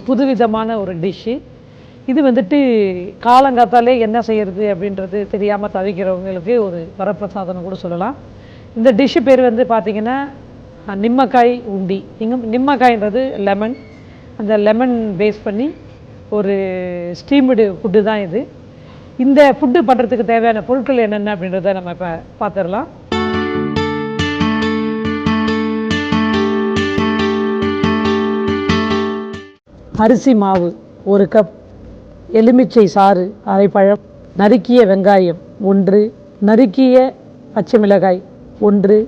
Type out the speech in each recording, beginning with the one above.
புதுவிதமான ஒரு டிஷ்ஷு. இது வந்துட்டு காலங்காத்தாலே என்ன செய்கிறது அப்படின்றது தெரியாமல் தவிக்கிறவங்களுக்கு ஒரு வரப்பிரசாதம்னு கூட சொல்லலாம். இந்த டிஷ்ஷு பேர் வந்து பார்த்திங்கன்னா நிம்மக்காய் உண்டி. நிம்மக்காய்ன்றது லெமன். அந்த லெமன் பேஸ் பண்ணி ஒரு ஸ்டீம்டு ஃபுட்டு தான் இது. இந்த ஃபுட்டு பண்ணுறதுக்கு தேவையான பொருட்கள் என்னென்ன அப்படின்றத நம்ம இப்போ பார்த்துடலாம். அரிசி மாவு 1 கப், எலுமிச்சை சாறு அரை பழம், நறுக்கிய வெங்காயம் 1, நறுக்கிய பச்சை மிளகாய் 1,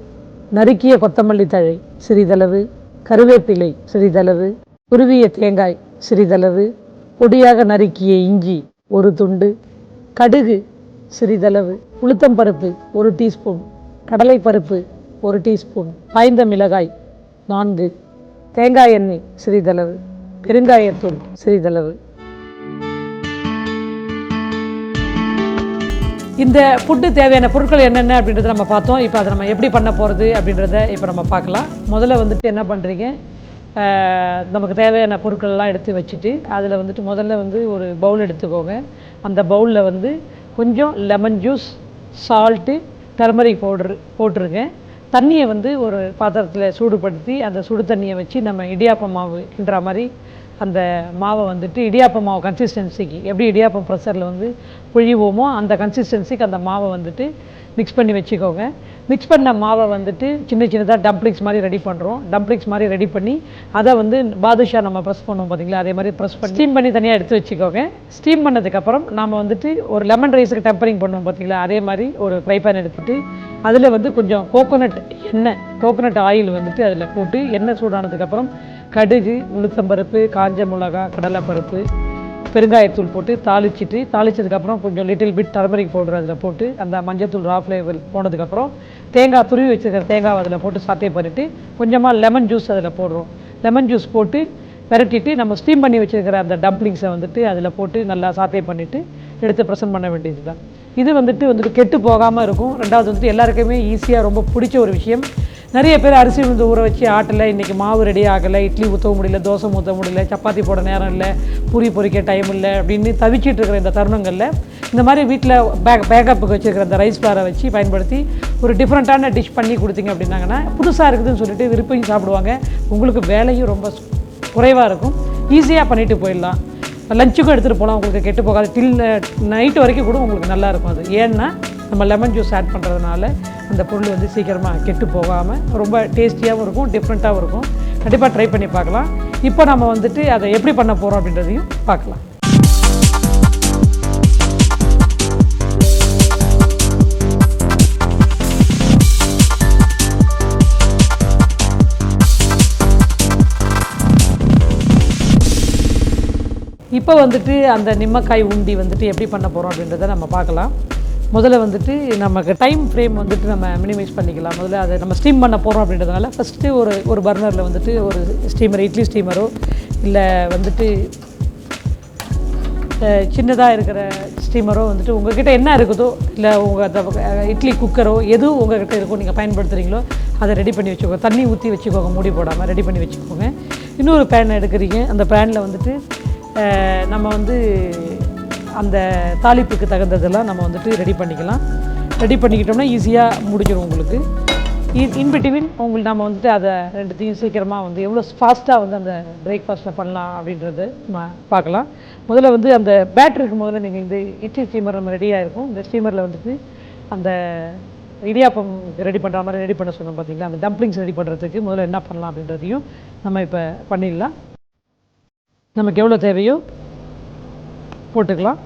நறுக்கிய கொத்தமல்லி தழை சிறிதளவு, கருவேப்பிலை சிறிதளவு, துருவிய தேங்காய் சிறிதளவு, பொடியாக நறுக்கிய இஞ்சி 1 துண்டு, கடுகு சிறிதளவு, உளுத்தம்பருப்பு 1 டீஸ்பூன், கடலைப்பருப்பு 1 டீஸ்பூன், காய்ந்த மிளகாய் 4, தேங்காய் எண்ணெய் சிறிதளவு, பெருங்காயத்தூள் சிறிதளவு. இந்த ஃபுட்டு தேவையான பொருட்கள் என்னென்ன அப்படின்றத நம்ம பார்த்தோம். இப்போ அதை நம்ம எப்படி பண்ண போகிறது அப்படின்றத இப்போ நம்ம பார்க்கலாம். முதல்ல வந்துட்டு என்ன பண்ணுறீங்க, நமக்கு தேவையான பொருட்கள்லாம் எடுத்து வச்சுட்டு அதில் வந்துட்டு முதல்ல வந்து ஒரு பவுல் எடுத்துக்கோங்க. அந்த பவுலில் வந்து கொஞ்சம் lemon juice, salt, turmeric powder போட்டுருங்க. தண்ணியை வந்து ஒரு பாத்திரத்தில் சூடுபடுத்தி அந்த சுடு தண்ணியை வச்சு நம்ம இடியாப்ப மாவுன்ற மாதிரி அந்த மாவை வந்துட்டு இடியாப்ப மாவு கன்சிஸ்டன்சிக்கு எப்படி இடியாப்பம் ப்ரெஷரில் வந்து புழிவோமோ அந்த கன்சிஸ்டன்சிக்கு அந்த மாவை வந்துட்டு மிக்ஸ் பண்ணி வச்சுக்கோங்க. மிக்ஸ் பண்ண மாவை வந்துட்டு சின்ன சின்னதாக டம்ப்ளிங்ஸ் மாதிரி ரெடி பண்ணுறோம். டம்ப்ளிங்ஸ் மாதிரி ரெடி பண்ணி அதை வந்து பாதுஷா நம்ம ப்ரெஸ் பண்ணுவோம் பார்த்தீங்களா, அதே மாதிரி ப்ரெஸ் பண்ணி ஸ்டீம் பண்ணி தனியாக எடுத்து வச்சுக்கோங்க. ஸ்டீம் பண்ணதுக்கப்புறம் நம்ம வந்துட்டு ஒரு லெமன் ரைஸுக்கு டெம்பரிங் பண்ணுவோம் பார்த்தீங்களா, அதே மாதிரி ஒரு ஃப்ரை பேன் எடுத்துகிட்டு அதில் வந்து கொஞ்சம் கோகோனட் ஆயில் வந்துட்டு அதில் போட்டு எண்ணெய் சூடானதுக்கப்புறம் கடுகு, உளுத்தம்பருப்பு, காஞ்ச மிளகா, கடலைப்பருப்பு, பெருங்காயத்தூள் போட்டு தாளிச்சதுக்கப்புறம் கொஞ்சம் லிட்டில் பிட் டர்மரிக் பவுடர் அதில் போட்டு அந்த மஞ்சத்தூள் ரா ஃப்ளேவர் போனதுக்கப்புறம் தேங்காய் துருவி வச்சுருக்கிற தேங்காய் அதில் போட்டு சாத்தே பண்ணிவிட்டு கொஞ்சமாக லெமன் ஜூஸ் அதில் போடுறோம். லெமன் ஜூஸ் போட்டு விரட்டிட்டு நம்ம ஸ்டீம் பண்ணி வச்சுருக்கிற அந்த டம்ப்ளிங்ஸை வந்துட்டு அதில் போட்டு நல்லா சாத்தே பண்ணிவிட்டு எடுத்து ப்ரெசென்ட் பண்ண வேண்டியது தான். இது வந்துட்டு கெட்டு போகாமல் இருக்கும். ரெண்டாவது வந்துட்டு எல்லாருக்குமே ஈஸியாக ரொம்ப பிடிச்ச ஒரு விஷயம். நிறைய பேர் அரிசி வந்து ஊற வச்சு ஆட்டலை, இன்றைக்கி மாவு ரெடி ஆகலை, இட்லி ஊற்ற முடியல, தோசை ஊற்ற முடியல, சப்பாத்தி போட நேரம் இல்லை, பூரி பொரிக்க டைம் இல்லை அப்படின்னு தவிச்சிட்டு இருக்கிற இந்த தருணங்களில் இந்த மாதிரி வீட்டில் பேக்கப்புக்கு வச்சுருக்கிற அந்த ரைஸ் ஃப்ளாரை வச்சு பயன்படுத்தி ஒரு டிஃப்ரெண்ட்டான டிஷ் பண்ணி கொடுத்தீங்க அப்படின்னாங்கன்னா புதுசாக இருக்குதுன்னு சொல்லிட்டு விருப்பம் சாப்பிடுவாங்க. உங்களுக்கு வேலையும் ரொம்ப குறைவாக இருக்கும், ஈஸியாக பண்ணிட்டு போயிடலாம். லஞ்சுக்கும் எடுத்துகிட்டு போகலாம், உங்களுக்கு கெட்டு போகாது. டில் நைட்டு வரைக்கும் கூட உங்களுக்கு நல்லாயிருக்கும். அது ஏன்னா நம்ம லெமன் ஜூஸ் ஆட் பண்ணுறதுனால அந்த பொருள் வந்து சீக்கிரமாக கெட்டு போகாமல் ரொம்ப டேஸ்டியாகவும் இருக்கும், டிஃப்ரெண்ட்டாகவும் இருக்கும். கண்டிப்பாக ட்ரை பண்ணி பார்க்கலாம். இப்போ நம்ம வந்துட்டு அதை எப்படி பண்ண போகிறோம் அப்படின்றதையும் பார்க்கலாம். இப்போ வந்துட்டு அந்த நிம்மக்காய் உண்டி வந்துட்டு எப்படி பண்ண போகிறோம் அப்படின்றத நம்ம பார்க்கலாம். முதல்ல வந்துட்டு நமக்கு டைம் ஃப்ரேம் வந்துட்டு நம்ம மினிமைஸ் பண்ணிக்கலாம். முதல்ல அதை நம்ம ஸ்டீம் பண்ண போகிறோம் அப்படின்றதுனால ஃபஸ்ட்டு ஒரு பர்னரில் வந்துட்டு ஒரு ஸ்டீமர், இட்லி ஸ்டீமரோ இல்லை வந்துட்டு சின்னதாக இருக்கிற ஸ்டீமரோ வந்துட்டு உங்கள்கிட்ட என்ன இருக்குதோ, இல்லை உங்கள் இட்லி குக்கரோ எதுவும் உங்கள்கிட்ட இருக்கோ நீங்கள் பயன்படுத்துகிறீங்களோ அதை ரெடி பண்ணி வச்சுக்கோங்க. தண்ணி ஊற்றி வச்சுக்கோங்க, மூடி போடாமல் ரெடி பண்ணி வச்சுக்கோங்க. இன்னொரு பேன் எடுக்கிறீங்க. அந்த பேனில் வந்துட்டு நம்ம வந்து அந்த தாளிப்புக்கு தகுந்ததெல்லாம் நம்ம வந்துட்டு ரெடி பண்ணிக்கலாம். ரெடி பண்ணிக்கிட்டோம்னா ஈஸியாக முடிஞ்சிடும் உங்களுக்கு. இன்பிட்வீன் உங்களுக்கு நம்ம வந்துட்டு அதை ரெண்டுத்தையும் சீக்கிரமாக வந்து எவ்வளோ ஃபாஸ்ட்டாக வந்து அந்த பிரேக்ஃபாஸ்ட்டில் பண்ணலாம் அப்படின்றது நம்ம பார்க்கலாம். முதல்ல வந்து அந்த பேட்டருக்கு முதல்ல நீங்கள் இந்த இட்லி ஸ்டீமர் நம்ம ரெடியாக இருக்கும். இந்த ஸ்டீமரில் வந்துட்டு அந்த இடியாப்பம் ரெடி பண்ணுற மாதிரி ரெடி பண்ண சொன்னோம் பார்த்தீங்களா, அந்த டம்ப்ளிங்ஸ் ரெடி பண்ணுறதுக்கு முதல்ல என்ன பண்ணலாம் அப்படின்றதையும் நம்ம இப்போ பண்ணிடலாம். நமக்கு எவ்வளோ தேவையோ போட்டுக்கலாம்.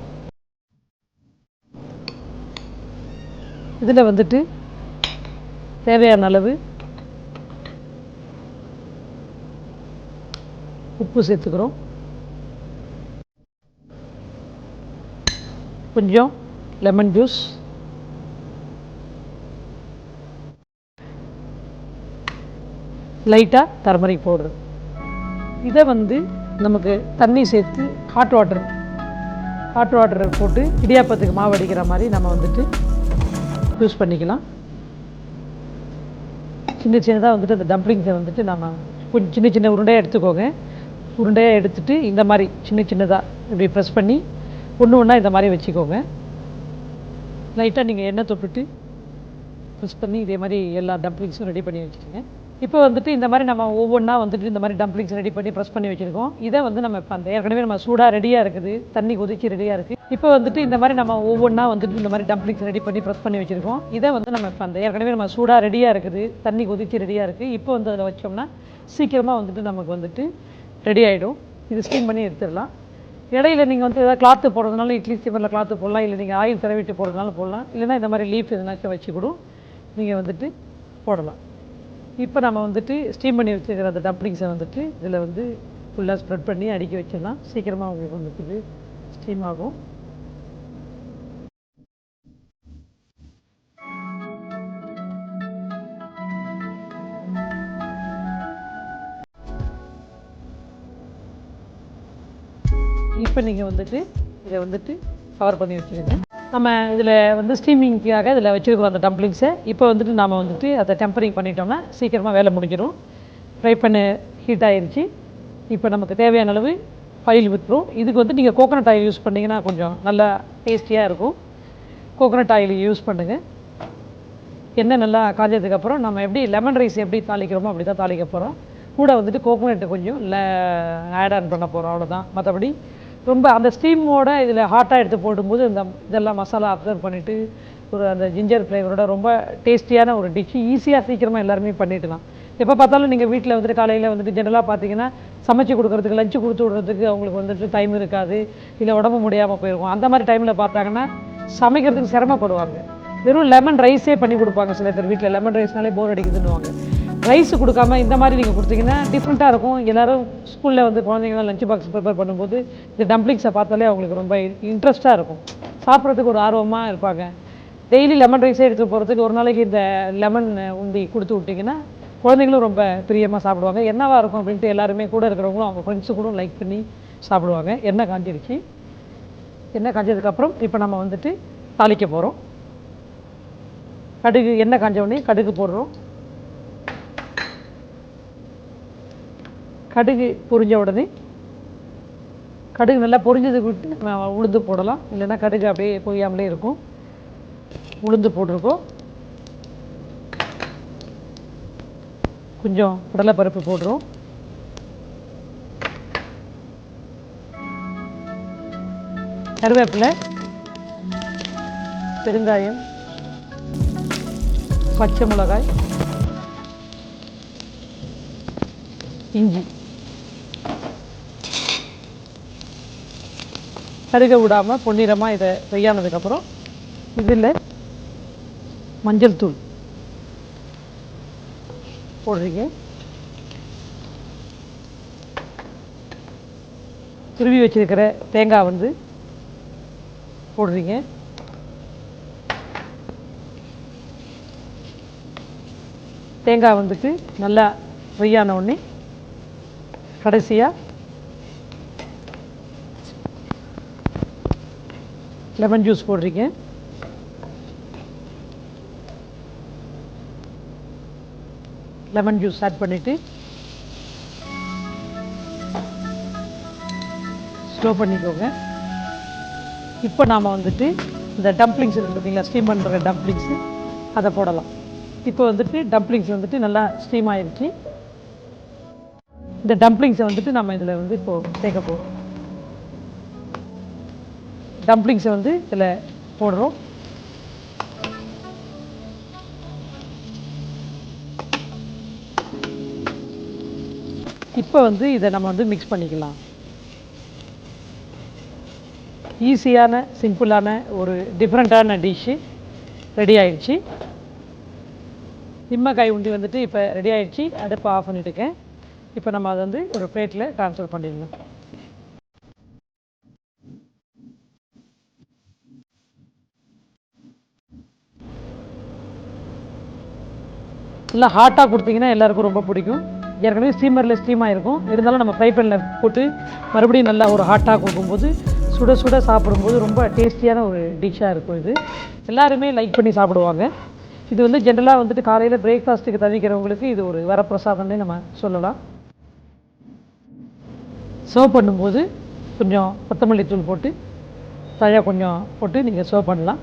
இதில் வந்துட்டு தேவையான அளவு உப்பு சேர்த்துக்கிறோம். கொஞ்சம் லெமன் ஜூஸ், லைட்டாக டர்மரிக் பவுடர். இதை வந்து நமக்கு தண்ணி சேர்த்து ஹாட் வாட்டர் போட்டு இடியாப்பத்துக்கு மாவு அடிக்கிற மாதிரி நம்ம வந்துட்டு யூஸ் பண்ணிக்கலாம். சின்னதாக வந்துட்டு அந்த டம்ப்ளிங்ஸை வந்துட்டு நம்ம கொஞ்சம் சின்ன உருண்டையாக எடுத்துக்கோங்க. உருண்டையாக எடுத்துகிட்டு இந்த மாதிரி சின்ன சின்னதாக இப்படி ப்ரெஸ் பண்ணி ஒன்று ஒன்றா இந்த மாதிரி வச்சுக்கோங்க. லைட்டாக நீங்கள் எண்ணெய் தொட்டுட்டு ப்ரெஸ் பண்ணி இதே மாதிரி எல்லா டம்ப்ளிங்ஸும் ரெடி பண்ணி வச்சுக்கோங்க. இப்போ வந்துட்டு இந்த மாதிரி நம்ம ஒவ்வொன்றா வந்துட்டு இந்த மாதிரி டம்ப்ளிங்ஸ் ரெடி பண்ணி ப்ரெஸ் பண்ணி வச்சுருக்கோம். இதை வந்து நம்ம இப்போ அந்த ஏற்கனவே நம்ம சூடாக ரெடியாக இருக்குது, தண்ணி கொதிச்சு ரெடியாக இருக்குது. இப்போ வந்துட்டு இந்த மாதிரி நம்ம ஒவ்வொன்றா வந்துட்டு இந்த மாதிரி டம்ப்ளிங்ஸ் ரெடி பண்ணி ப்ரெஸ் பண்ணி வச்சுருக்கோம். இதை வந்து நம்ம இப்போ அந்த ஏற்கனவே நம்ம சூடாக ரெடியாக இருக்குது, தண்ணி கொதிச்சு ரெடியாக இருக்குது. இப்போ வந்து அதில் வச்சோம்னா சீக்கிரமாக வந்துட்டு நமக்கு வந்துட்டு ரெடி ஆகிடும். இது ஸ்டீம் பண்ணி எடுத்துடலாம். இடையில நீங்கள் வந்து எதாவது கிளாத்து போடுறதுனால இட்லி ஸ்டீமரில் கிளாத்து போடலாம், இல்லை நீங்கள் ஆயில் தடவிட்டு போடுறதுனால போடலாம், இல்லைனா இந்த மாதிரி லீஃப் எதுனாச்சும் வச்சு கூட நீங்கள் வந்துட்டு போடலாம். இப்போ நம்ம வந்துட்டு ஸ்டீம் பண்ணி வச்சுக்கிற அந்த டம்ப்ளிங்ஸை வந்துட்டு இதில் வந்து ஃபுல்லாக ஸ்ப்ரெட் பண்ணி அடுக்கி வச்சிடலாம். சீக்கிரமாக உங்களுக்கு வந்துட்டு ஸ்டீம் ஆகும். இப்போ நீங்கள் வந்துட்டு இதை வந்துட்டு கவர் பண்ணி வச்சுருங்க. நம்ம இதில் வந்து ஸ்டீமிங்காக இதில் வச்சுருக்கோம் அந்த டம்ப்ளிங்ஸை. இப்போ வந்துட்டு நாம் வந்துட்டு அதை டெம்பரிங் பண்ணிட்டோம்னா சீக்கிரமாக வேலை முடிஞ்சிடும். ஃப்ரை பண்ண ஹீட் ஆகிடுச்சு. இப்போ நமக்கு தேவையான அளவு ஆயில் விட்டுரும். இதுக்கு வந்து நீங்கள் கோகோனட் ஆயில் யூஸ் பண்ணிங்கன்னா கொஞ்சம் நல்லா டேஸ்டியாக இருக்கும். கோகோனட் ஆயில் யூஸ் பண்ணுங்கள். எண்ணெய் நல்லா காஞ்சதுக்கப்புறம் நம்ம எப்படி லெமன் ரைஸ் எப்படி தாளிக்கிறோமோ அப்படி தான் தாளிக்க போகிறோம். கூட வந்துட்டு கோகோனட்டை கொஞ்சம் ஆட் ஆன் பண்ண போகிறோம், அவ்வளோதான். மற்றபடி ரொம்ப அந்த ஸ்டீமோட இதில் ஹாட்டாக எடுத்து போடும்போது இந்த இதெல்லாம் மசாலா அப்சர்வ் பண்ணிவிட்டு ஒரு அந்த ஜிஞ்சர் ஃப்ளேவரோட ரொம்ப டேஸ்டியான ஒரு டிஷ்ஷு. ஈஸியாக சீக்கிரமாக எல்லாருமே பண்ணிடலாம். எப்போ பார்த்தாலும் நீங்கள் வீட்டில் வந்துட்டு காலையில் வந்துட்டு ஜெனரலாக பார்த்தீங்கன்னா சமைச்சு கொடுக்குறதுக்கு, லஞ்சு கொடுத்து விடுறதுக்கு அவங்களுக்கு வந்துட்டு டைம் இருக்காது, இல்லை உடம்பு முடியாமல் போயிருக்கும். அந்த மாதிரி டைமில் பார்த்தாங்கன்னா சமைக்கிறதுக்கு சிரமப்படுவாங்க. வெறும் லெமன் ரைஸே பண்ணி கொடுப்பாங்க சில பேர் வீட்டில். லெமன் ரைஸ்னாலே போர் அடிக்குதுன்னுவாங்க. ரைஸ் கொடுக்காம இந்த மாதிரி நீங்கள் கொடுத்தீங்கன்னா டிஃப்ரெண்ட்டாக இருக்கும். எல்லோரும் ஸ்கூலில் வந்து குழந்தைங்களாம் லஞ்ச் பாக்ஸ் ப்ரிப்பேர் பண்ணும்போது இந்த டம்ப்ளிங்ஸை பார்த்தாலே அவங்களுக்கு ரொம்ப இன்ட்ரெஸ்ட்டாக இருக்கும், சாப்பிட்றதுக்கு ஒரு ஆர்வமாக இருப்பாங்க. டெய்லி லெமன் ரைஸே எடுத்து போகிறதுக்கு ஒரு நாளைக்கு இந்த லெமன் உண்டி கொடுத்து விட்டிங்கன்னா குழந்தைங்களும் ரொம்ப பிரியமாக சாப்பிடுவாங்க. என்னவாக இருக்கும் அப்படின்ட்டு எல்லாருமே கூட இருக்கிறவங்களும் அவங்க ஃப்ரெண்ட்ஸு கூட லைக் பண்ணி சாப்பிடுவாங்க. எண்ணெய் காஞ்சிருச்சு. எண்ணெய் காஞ்சதுக்கப்புறம் இப்போ நம்ம வந்துட்டு தாளிக்க போகிறோம். கடுகு எண்ணெய் காஞ்ச உடனே கடுகு போடுறோம். கடுகு பொரிஞ்ச உடனே கடுகு நல்லா பொரிஞ்சதுக்கு விட்டு நம்ம உளுந்து போடலாம், இல்லைன்னா கடுகு அப்படியே பொரியாமலே இருக்கும். உளுந்து போட்டிருக்கோம். கொஞ்சம் கடலைப்பருப்பு போடுறோம். கருவேப்பிலை, பெருங்காயம், பச்சை மிளகாய், இஞ்சி. கருக விடாமல் பொன்னிறமாக இதை ஃப்ரையானதுக்கப்புறம் இதில் மஞ்சள் தூள் போடுறீங்க. துருவி வச்சுருக்கிற தேங்காய் வந்து போடுறீங்க. தேங்காய் வந்துட்டு நல்லா ஃப்ரையான உடனே கடைசியாக லெமன் ஜூஸ் போடுறீங்க. லெமன் ஜூஸ் ஆட் பண்ணிவிட்டு ஸ்லோ பண்ணிக்கோங்க. இப்போ நாம் வந்துட்டு இந்த டம்ப்ளிங்ஸ் இருக்குது பார்த்தீங்களா, ஸ்டீம் பண்ணுற டம்ப்ளிங்ஸு, அதை போடலாம். இப்போ வந்துட்டு டம்ப்ளிங்ஸ் வந்துட்டு நல்லா ஸ்டீம் ஆகிடுச்சு. இந்த டம்ப்ளிங்ஸை வந்துட்டு நம்ம இதில் வந்து இப்போது சேர்க்க போகிறோம். டம்ப்ளிங்ஸை வந்து இதில் போடுறோம். இப்போ வந்து இதை நம்ம வந்து மிக்ஸ் பண்ணிக்கலாம். ஈஸியான சிம்பிளான ஒரு டிஃப்ரெண்ட்டான டிஷ்ஷு ரெடி ஆகிடுச்சு. நிம்மக்காய் உண்டி வந்துட்டு இப்போ ரெடி ஆகிடுச்சு. அடுப்பை ஆஃப் பண்ணிவிட்டுருக்கேன். இப்போ நம்ம அதை வந்து ஒரு பிளேட்டில் ட்ரான்ஸ்ஃபர் பண்ணிடலாம். நல்லா ஹாட்டாக கொடுத்தீங்கன்னா எல்லாேருக்கும் ரொம்ப பிடிக்கும். ஏற்கனவே ஸ்டீமரில் ஸ்டீம் ஆகிருக்கும், இருந்தாலும் நம்ம ஃப்ரை பேனில் போட்டு மறுபடியும் நல்லா ஒரு ஹாட்டாக கொடுக்கும்போது சுட சுட சாப்பிடும்போது ரொம்ப டேஸ்டியான ஒரு டிஷ்ஷாக இருக்கும். இது எல்லாருமே லைக் பண்ணி சாப்பிடுவாங்க. இது வந்து ஜென்ரலாக வந்துட்டு காலையில் பிரேக்ஃபாஸ்ட்டுக்கு தவிக்கிறவங்களுக்கு இது ஒரு வரப்பிரசாதம்னே நம்ம சொல்லலாம். சர்வ் பண்ணும்போது கொஞ்சம் கொத்தமல்லி தூள் போட்டு தழை கொஞ்சம் போட்டு நீங்கள் சர்வ் பண்ணலாம்.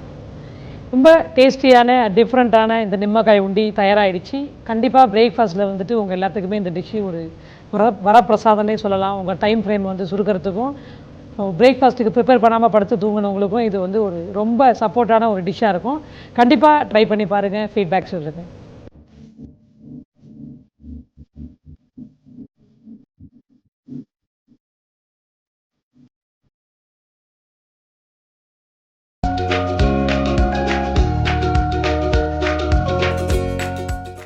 ரொம்ப டேஸ்டியான டிஃப்ரெண்ட்டான இந்த நிம்மக்காய் உண்டி தயாராகிடுச்சு. கண்டிப்பாக பிரேக்ஃபாஸ்ட்டில் வந்துட்டு உங்கள் எல்லாத்துக்குமே இந்த டிஷ்ஷு ஒரு வரப்பிரசாதம்னே சொல்லலாம். உங்கள் டைம் ஃப்ரேம் வந்து சுருக்கிறதுக்கும் பிரேக்ஃபாஸ்ட்டுக்கு ப்ரிப்பேர் பண்ணாமல் படுத்து தூங்கினவங்களுக்கும் இது வந்து ஒரு ரொம்ப சப்போர்ட்டான ஒரு டிஷ்ஷாக இருக்கும். கண்டிப்பாக ட்ரை பண்ணி பாருங்கள், ஃபீட்பேக் சொல்லுங்கள்.